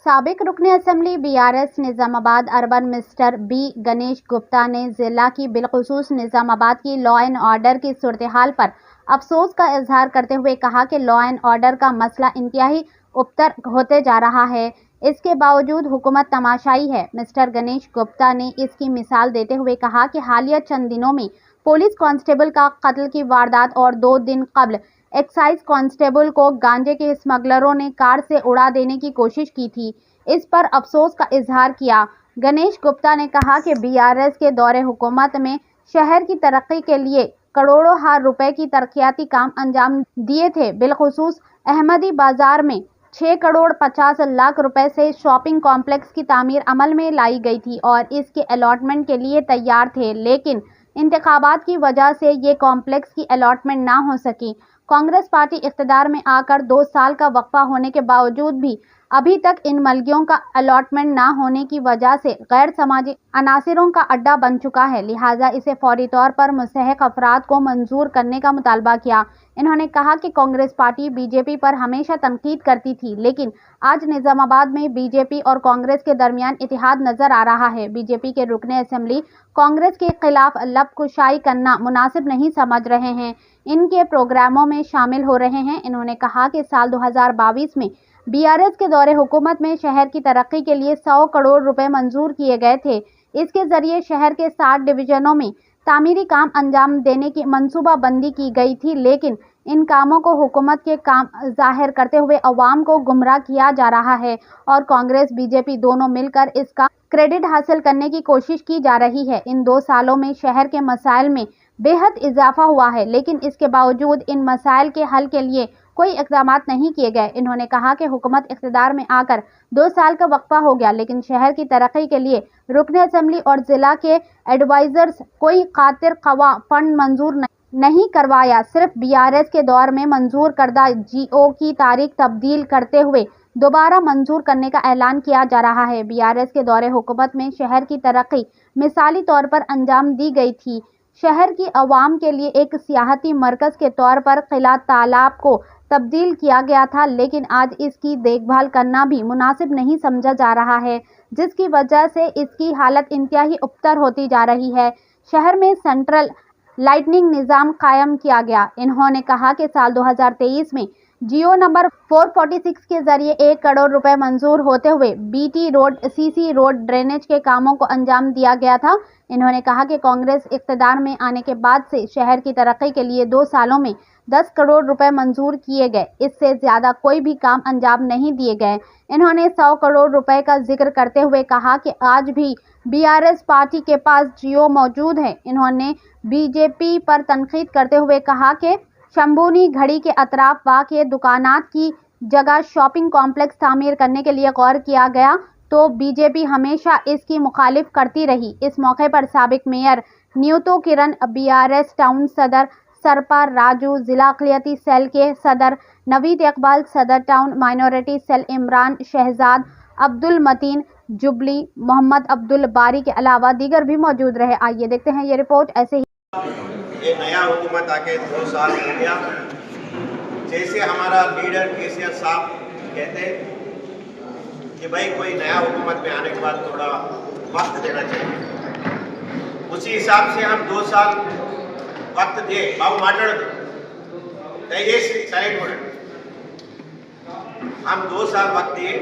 साबिक रुकने assembly BRS Nizamabad urban mister B Ganesh Gupta ने जिला की बिलखुसूस निजामाबाद की लॉ एंड ऑर्डर की सूरत-ए-हाल पर अफसोस का इजहार करते हुए कहा कि लॉ एंड ऑर्डर का मसला इंतहाई उबतर होते जा रहा है। इसके बावजूद हुकूमत तमाशाई है। मिस्टर गणेश गुप्ता ने इसकी मिसाल देते हुए कहा कि हालिया चंद दिनों में पुलिस कांस्टेबल का कत्ल की वारदात और 2 दिन कबल एक्साइज कांस्टेबल को गांजे के स्मगलरों ने कार से उड़ा देने की कोशिश की थी। इस पर अफसोस का इजहार किया। गणेश गुप्ता ने कहा कि बीआरएस के दौरे हुकूमत में शहर की तरक्की के लिए करोड़ों हार रुपए की तरक्याती काम अंजाम दिए थे। बिलखुसूस अहमदी बाजार में 6 करोड़ 50 लाख रुपए से शॉपिंग कॉम्प्लेक्स की तामीर अमल में लाई गई थी और इसके अलॉटमेंट के लिए तैयार थे, लेकिन इंतखाबात की वजह से ये कॉम्प्लेक्स की अलॉटमेंट ना हो सकी। कांग्रेस पार्टी इख्तिदार में आकर 2 साल का वक्फा होने के बावजूद भी अभी तक इन मलगियों का अलॉटमेंट ना होने की वजह से गैर समाजी अनासिरों का अड्डा बन चुका है। लिहाजा इसे फौरी तौर पर मुस्तहक अफराद को मंजूर करने का मुतालबा किया। इन्होंने कहा कि कांग्रेस पार्टी बीजेपी पर हमेशा तनकीद करती थी, लेकिन आज निजामाबाद में बीजेपी और कांग्रेस के दरमियान इतिहाद नजर आ रहा है। बीजेपी के रुकने असेंबली कांग्रेस के खिलाफ लबकुशाई करना मुनासिब नहीं समझ रहे हैं, इनके प्रोग्रामों में शामिल हो रहे हैं। इन्होंने कहा कि साल 2022 में बीआरएस के दौरे हुकूमत में शहर की तरक्की के लिए 100 करोड़ रुपए मंजूर किए गए थे। इसके जरिए शहर के 60 डिवीजनों में तामीरी काम अंजाम देने की मंसूबाबंदी की गई थी, लेकिन इन कामों को हुकूमत के काम जाहिर करते हुए अवाम को गुमराह किया जा रहा है और कांग्रेस बीजेपी दोनों मिलकर इसका क्रेडिट हासिल करने की कोशिश की जा रही है। इन 2 सालों में शहर के मसाइल में बेहद इजाफा हुआ है, लेकिन इसके बावजूद इन मसाइल के हल के लिए कोई इक़दाम नहीं किए गए। इन्होंने कहा कि हुकूमत इक़्तिदार में आकर 2 साल का वक्फा हो गया, लेकिन शहर की तरक्की के लिए रुकने असेंबली और जिला के एडवाइजर्स कोई खातिर ख्वाह फंड मंजूर नहीं करवाया। सिर्फ बीआरएस के दौर में मंजूर करदा जीओ की तारीख तब्दील करते हुए दोबारा मंजूर करने का ऐलान किया जा रहा है। बीआरएस के दौरे हुकूमत में शहर की तरक्की मिसाली तौर पर अंजाम दी गई थी। शहर की आवाम के लिए एक सियाहती मरकज़ के तौर पर किला तालाब को तब्दील किया गया था, लेकिन आज इसकी देखभाल करना भी मुनासिब नहीं समझा जा रहा है, जिसकी वजह से इसकी हालत इंतहाई उबतर होती जा रही है। शहर में सेंट्रल लाइटनिंग निज़ाम कायम किया गया। इन्होंने कहा कि साल 2023 में जियो नंबर 446 के जरिए 1 करोड़ रुपए मंजूर होते हुए BT road, CC road, drainage के कामों को अंजाम दिया गया था। इन्होंने कहा कि कांग्रेस इख्तिदार में आने के बाद से शहर की तरक्की के लिए 2 सालों में 10 करोड़ रुपए मंजूर किए गए, इससे ज्यादा कोई भी काम अंजाम नहीं दिए गए। इन्होंने 100 करोड़ रुपए का जिक्र करते हुए कहा कि आज भी बीआरएस पार्टी के पास जियो मौजूद है। इन्होंने बीजेपी पर तनकीद करते हुए कहा कि शंभूनी घड़ी के अतराफ वाक़ दुकानात की जगह शॉपिंग कॉम्प्लेक्स तामीर करने के लिए गौर किया गया, तो बीजेपी हमेशा इसकी मुखालिफ करती रही। इस मौके पर साबिक मेयर न्यूतो किरण, बीआरएस टाउन सदर सरपार राजू, जिला अक़लियती सेल के सदर नवीद इकबाल, सदर town minority cell Imran Shahzad, Abdul Mateen जुबली, मोहम्मद अब्दुल बारी के अलावा दीगर भी मौजूद रहे। आइए देखते हैं ये रिपोर्ट। ऐसे ही ये नया हुकूमत आके 2 साल हो गया। जैसे हमारा लीडर केसीआर साहब कहते कि भाई कोई नया हुकूमत में आने के बाद थोड़ा वक्त देना चाहिए, उसी हिसाब से हम 2 साल वक्त दिए। बाबू माटड़ दयచేసి साइड हो, हम 2 साल वक्त दिए।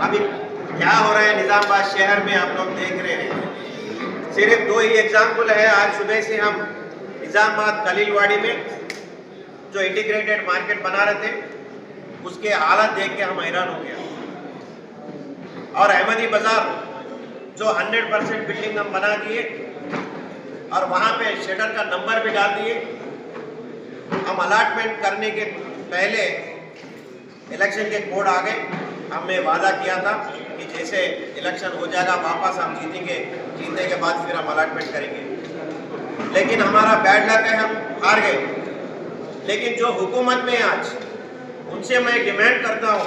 अभी क्या हो रहा है निजामाबाद शहर में आप लोग देख रहे हैं। सिर्फ 2 ही एग्जाम्पल है। आज सुबह से हम निजामाबाद कलीलवाड़ी में जो इंटीग्रेटेड मार्केट बना रहे थे, उसके हालत देख के हम हैरान हो गया। और अहमदी बाजार जो 100% बिल्डिंग हम बना दिए और वहाँ पे शटर का नंबर भी डाल दिए। हम अलॉटमेंट करने के पहले इलेक्शन के कोड आ गए। हमने वादा किया था कि जैसे इलेक्शन हो जाएगा वापस हम जीतेंगे, जीतने के बाद फिर हम अलॉटमेंट करेंगे। लेकिन हमारा बैड लक है, हम हार गए। लेकिन जो हुकूमत में आज, उनसे मैं डिमांड करता हूँ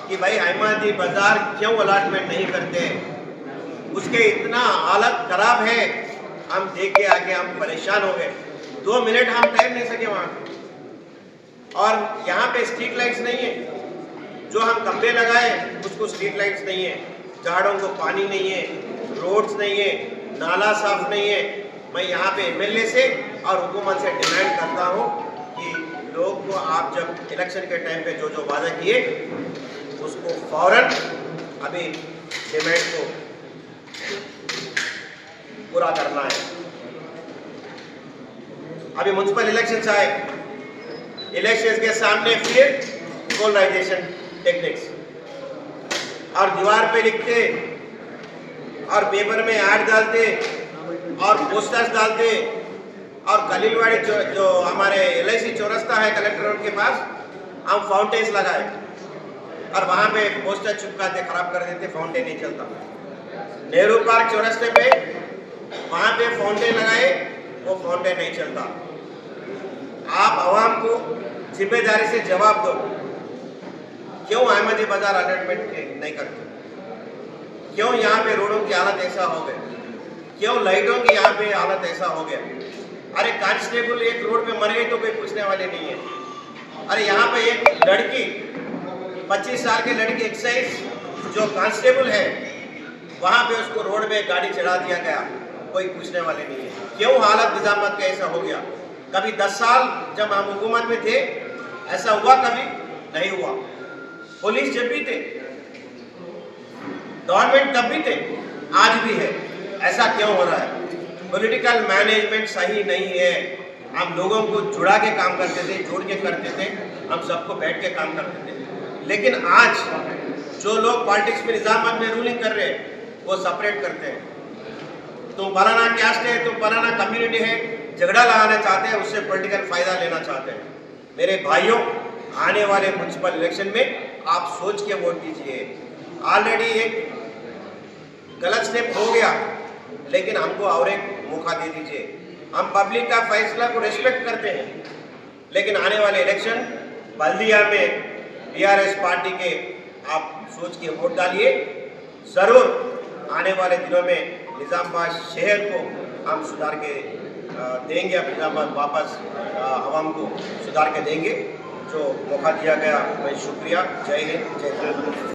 कि भाई अहमदी बाजार क्यों अलॉटमेंट नहीं करते हैं। उसके इतना हालत खराब है, हम देख के आके हम परेशान हो गए। 2 मिनट हम ठहर नहीं सके वहाँ पे। और यहाँ पे स्ट्रीट लाइट्स नहीं है। जो हम खंभे लगाए उसको स्ट्रीट लाइट्स नहीं है, झाड़ों को पानी नहीं है, रोड्स नहीं है, नाला साफ नहीं है। मैं यहाँ पे एमएलए से और हुकूमत से डिमांड करता हूँ कि लोग को आप जब इलेक्शन के टाइम पे जो जो वादा किए उसको फौरन अभी डिमांड को पूरा करना है। अभी म्युनिसिपल इलेक्शन आए, इलेक्शन के सामने फिर पोलराइजेशन टेक्निक्स और दीवार पे लिखते और पेपर में ऐड डालते और पोस्टर्स डालते और कलीलवाड़ी जो हमारे LIC चौरस्ता है कलेक्टर रोड के पास, हम फाउंटेन्स लगाए और वहां पे पोस्टर चिपकाते, खराब कर देते, फाउंटेन नहीं चलता। नेहरू पार्क चौरस्ते पे वहां पे फाउंटेन लगाए, वो फाउंटेन नहीं चलता। आप आवाम को जिम्मेदारी से जवाब दो, क्यों अहमदी बाजार अलॉटमेंट नहीं करते? क्यों यहाँ पे रोडों की हालत ऐसा हो गई? क्यों लाइटों की यहाँ पे हालत ऐसा हो गया? अरे कांस्टेबल एक रोड पे मर गई तो कोई पूछने वाले नहीं है। अरे यहाँ पे एक लड़की 25 साल की लड़की एक्साइज जो कांस्टेबल है, वहाँ पे उसको रोड में गाड़ी चढ़ा दिया गया, कोई पूछने वाले नहीं है। क्यों हालत निजामत का ऐसा हो गया? कभी 10 साल जब हम हुकूमत में थे ऐसा हुआ? कभी नहीं हुआ। पुलिस जब भी थे, गवर्नमेंट तब भी थे, आज भी है। ऐसा क्यों हो रहा है? पॉलिटिकल मैनेजमेंट सही नहीं है। हम लोगों को जुड़ा के काम करते थे, जोड़ के करते थे, हम सबको बैठ के काम करते थे। लेकिन आज जो लोग पॉलिटिक्स में निजामत में रूलिंग कर रहे हैं वो सेपरेट करते हैं। तुम फलाना कैस्ट है, तुम फलाना कम्युनिटी है, झगड़ा लगाना चाहते हैं, उससे पॉलिटिकल फायदा लेना चाहते हैं। मेरे भाइयों, आने वाले म्युनिसिपल इलेक्शन में आप सोच के वोट दीजिए। ऑलरेडी एक गलत स्टेप हो गया, लेकिन हमको और एक मौका दे दीजिए। हम पब्लिक का फैसला को रिस्पेक्ट करते हैं, लेकिन आने वाले इलेक्शन बल्दिया में BRS पार्टी के आप सोच के वोट डालिए। जरूर आने वाले दिनों में निजामाबाद शहर को हम सुधार के देंगे, निजामाबाद वापस आवाम को सुधार के देंगे। जो मौका दिया गया, मैं शुक्रिया। जय हिंद, जय भारत।